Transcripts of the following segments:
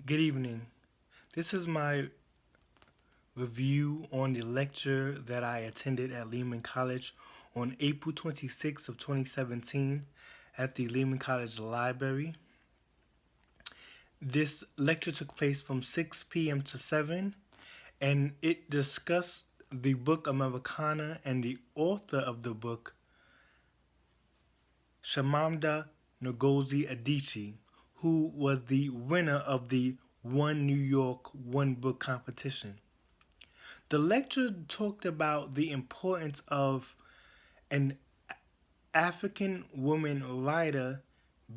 Good evening. This is my review on the lecture that I attended at Lehman College on April 26th of 2017 at the Lehman College Library. This lecture took place from 6 p.m. to 7, and it discussed the book Americanah and the author of the book, Shamamda Ngozi Adichie, who was the winner of the One New York One Book competition. The lecture talked about the importance of an African woman writer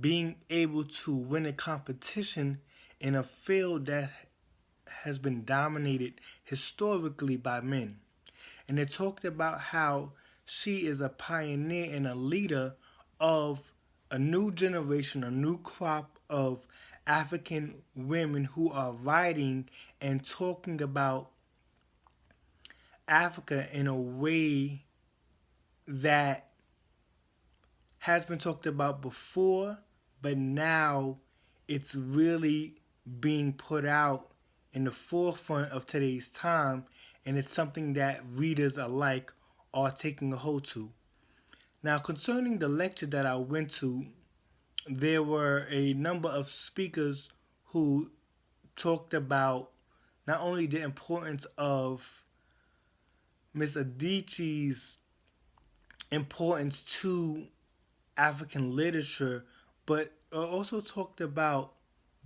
being able to win a competition in a field that has been dominated historically by men. And it talked about how she is a pioneer and a leader of a new generation, a new crop of African women who are writing and talking about Africa in a way that has been talked about before, but now it's really being put out in the forefront of today's time, and it's something that readers alike are taking a hold to. Now, concerning the lecture that I went to, there were a number of speakers who talked about not only the importance of Miss Adichie's importance to African literature, but also talked about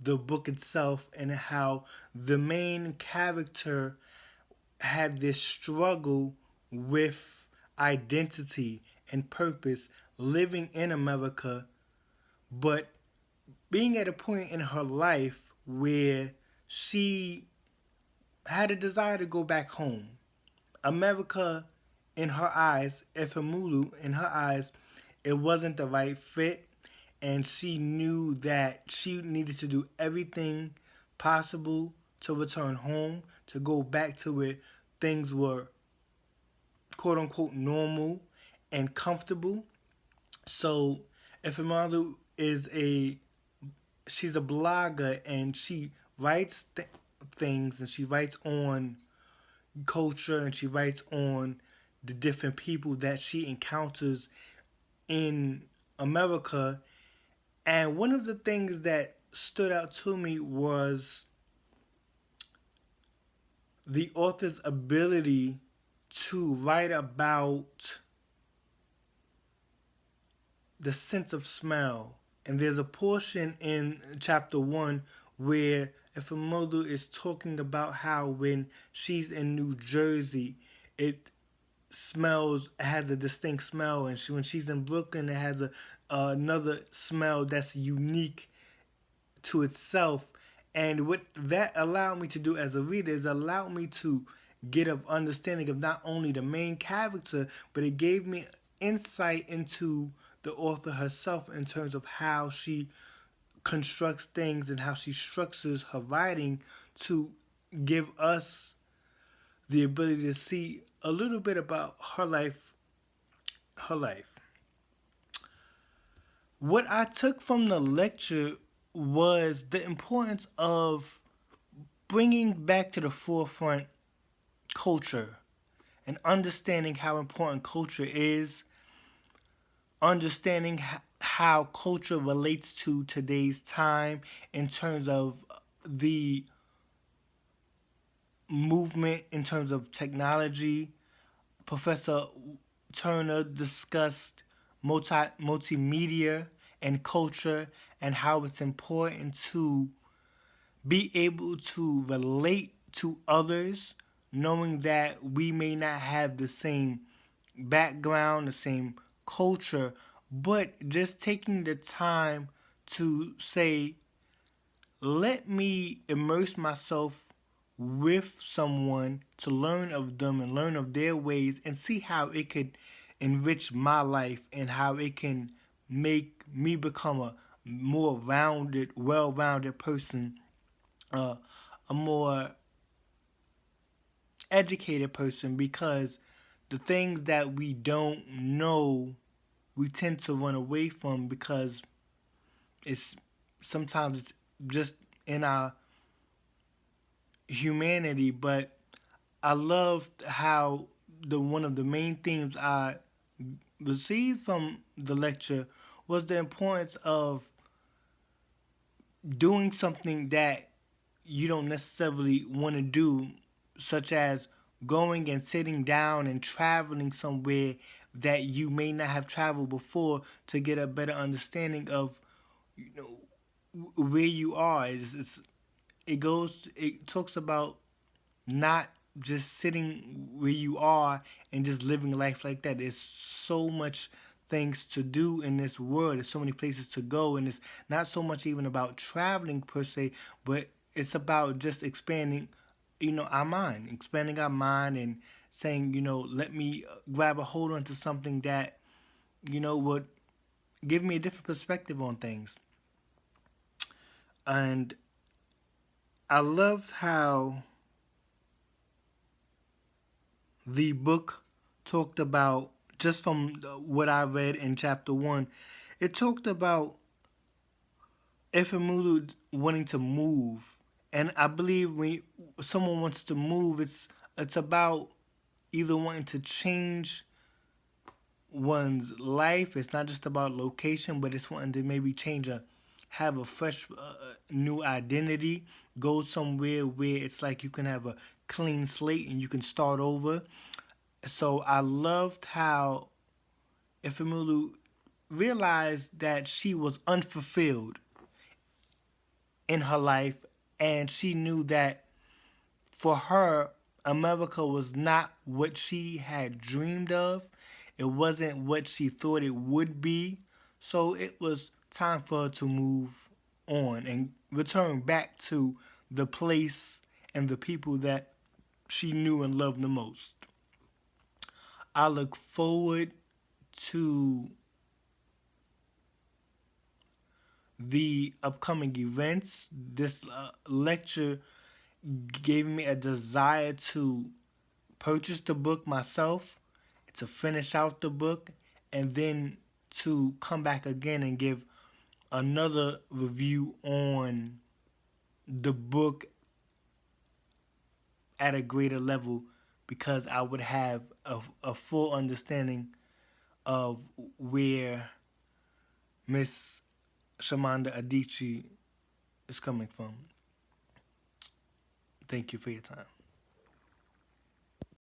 the book itself and how the main character had this struggle with identity and purpose living in America, but being at a point in her life where she had a desire to go back home. America, in her eyes, Efemulu, in her eyes, it wasn't the right fit, and she knew that she needed to do everything possible to return home, to go back to where things were quote unquote normal and comfortable. So Efemulu is she's a blogger, and she writes things, and she writes on culture, and she writes on the different people that she encounters in America. And one of the things that stood out to me was the author's ability to write about the sense of smell. And there's a portion in chapter 1 where Efemolu is talking about how when she's in New Jersey, it has a distinct smell, and when she's in Brooklyn, it has another smell that's unique to itself. And what that allowed me to do as a reader is allow me to get an understanding of not only the main character, but it gave me insight into the author herself in terms of how she constructs things and how she structures her writing to give us the ability to see a little bit about her life. What I took from the lecture was the importance of bringing back to the forefront culture and understanding how important culture is, understanding how culture relates to today's time in terms of the movement, in terms of technology. Professor Turner discussed multimedia and culture and how it's important to be able to relate to others, knowing that we may not have the same background, the same culture, but just taking the time to say, let me immerse myself with someone to learn of them and learn of their ways and see how it could enrich my life and how it can make me become a more rounded, well-rounded person, a more educated person, because the things that we don't know, we tend to run away from because it's sometimes it's just in our humanity, but I loved how the one of the main themes I received from the lecture was the importance of doing something that you don't necessarily want to do, such as going and sitting down and traveling somewhere that you may not have traveled before to get a better understanding of, you know, where you are. It talks about not just sitting where you are and just living life like that. There's so much things to do in this world. There's so many places to go, and it's not so much even about traveling per se, but it's about just expanding, our mind, and saying, let me grab a hold onto something that would give me a different perspective on things. And I love how the book talked about, just from what I read in chapter one, it talked about Efemulu wanting to move, and I believe when someone wants to move, it's about either wanting to change one's life. It's not just about location, but it's wanting to maybe have a fresh, new identity, go somewhere where it's like you can have a clean slate and you can start over. So I loved how Ifemulu realized that she was unfulfilled in her life, and she knew that for her, America was not what she had dreamed of. It wasn't what she thought it would be. So it was time for her to move on and return back to the place and the people that she knew and loved the most. I look forward to the upcoming events. This lecture gave me a desire to purchase the book myself, to finish out the book, and then to come back again and give another review on the book at a greater level, because I would have a full understanding of where Miss Shamanda Adichie is coming from. Thank you for your time.